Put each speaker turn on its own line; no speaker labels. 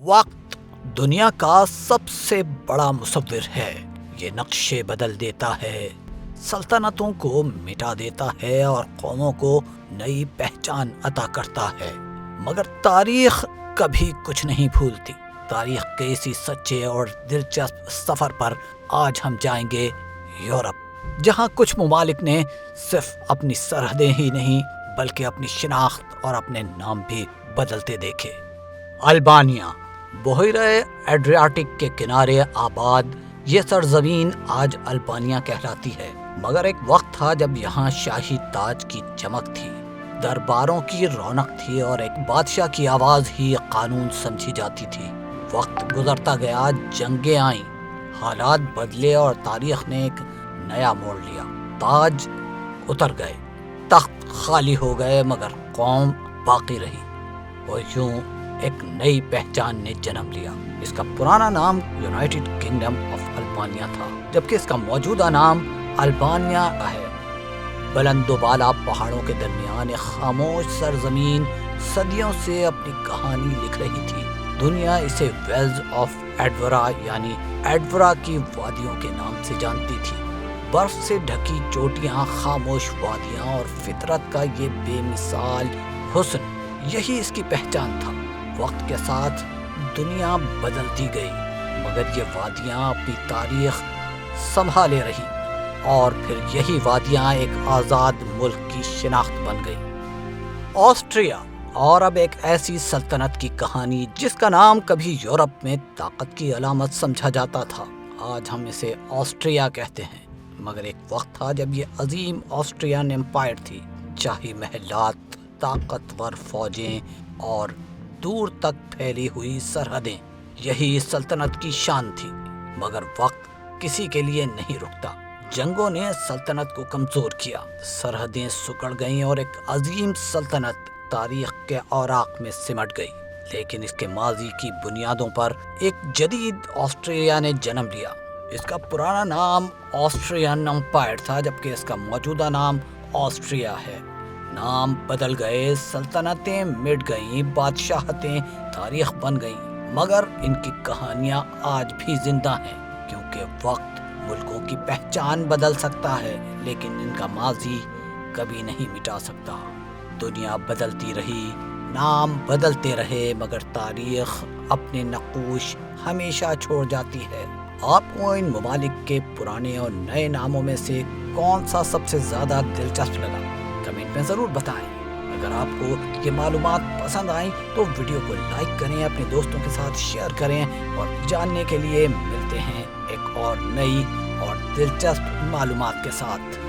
وقت دنیا کا سب سے بڑا مصور ہے۔ یہ نقشے بدل دیتا ہے، سلطنتوں کو مٹا دیتا ہے اور قوموں کو نئی پہچان عطا کرتا ہے۔ مگر تاریخ کبھی کچھ نہیں بھولتی۔ تاریخ کے اسی سچے اور دلچسپ سفر پر آج ہم جائیں گے یورپ، جہاں کچھ ممالک نے صرف اپنی سرحدیں ہی نہیں بلکہ اپنی شناخت اور اپنے نام بھی بدلتے دیکھے۔ البانیہ، بحیرہ ایڈریاٹک کے کنارے آباد یہ سرزمین آج البانیہ کہلاتی ہے، مگر ایک وقت تھا جب یہاں شاہی تاج کی چمک تھی، درباروں کی رونق تھی اور ایک بادشاہ کی آواز ہی قانون سمجھی جاتی تھی۔ وقت گزرتا گیا، جنگیں آئیں، حالات بدلے اور تاریخ نے ایک نیا موڑ لیا۔ تاج اتر گئے، تخت خالی ہو گئے، مگر قوم باقی رہی اور یوں ایک نئی پہچان نے جنم لیا۔ اس کا پرانا نام یونائٹڈ کنگڈم آف البانیہ تھا، جبکہ اس کا موجودہ نام البانیہ ہے۔ بلند و بالا پہاڑوں کے درمیان ایک خاموش سرزمین صدیوں سے اپنی کہانی لکھ رہی تھی۔ دنیا اسے ویلز آف ایڈورا یعنی ایڈورا کی وادیوں کے نام سے جانتی تھی۔ برف سے ڈھکی چوٹیاں، خاموش وادیاں اور فطرت کا یہ بے مثال حسن، یہی اس کی پہچان تھا۔ وقت کے ساتھ دنیا بدلتی گئی، مگر یہ وادیاں اپنی تاریخ سنبھالے رہی اور پھر یہی وادیاں ایک آزاد ملک کی شناخت بن گئی۔ آسٹریا، اور اب ایک ایسی سلطنت کی کہانی جس کا نام کبھی یورپ میں طاقت کی علامت سمجھا جاتا تھا۔ آج ہم اسے آسٹریا کہتے ہیں، مگر ایک وقت تھا جب یہ عظیم آسٹریان امپائر تھی۔ شاہی محلات، طاقتور فوجیں اور دور تک پھیلی ہوئی سرحدیں، یہی اس سلطنت کی شان تھی۔ مگر وقت کسی کے لیے نہیں رکتا۔ جنگوں نے سلطنت کو کمزور کیا، سرحدیں سکڑ گئیں اور ایک عظیم سلطنت تاریخ کے اوراق میں سمٹ گئی۔ لیکن اس کے ماضی کی بنیادوں پر ایک جدید آسٹریا نے جنم لیا۔ اس کا پرانا نام آسٹریان امپائر تھا، جبکہ اس کا موجودہ نام آسٹریا ہے۔ نام بدل گئے، سلطنتیں مٹ گئیں، بادشاہتیں تاریخ بن گئیں، مگر ان کی کہانیاں آج بھی زندہ ہیں، کیونکہ وقت ملکوں کی پہچان بدل سکتا ہے لیکن ان کا ماضی کبھی نہیں مٹا سکتا۔ دنیا بدلتی رہی، نام بدلتے رہے، مگر تاریخ اپنے نقوش ہمیشہ چھوڑ جاتی ہے۔ آپ کو ان ممالک کے پرانے اور نئے ناموں میں سے کون سا سب سے زیادہ دلچسپ لگا؟ کمنٹ میں ضرور بتائیں۔ اگر آپ کو یہ معلومات پسند آئیں تو ویڈیو کو لائک کریں، اپنے دوستوں کے ساتھ شیئر کریں اور جاننے کے لیے ملتے ہیں ایک اور نئی اور دلچسپ معلومات کے ساتھ۔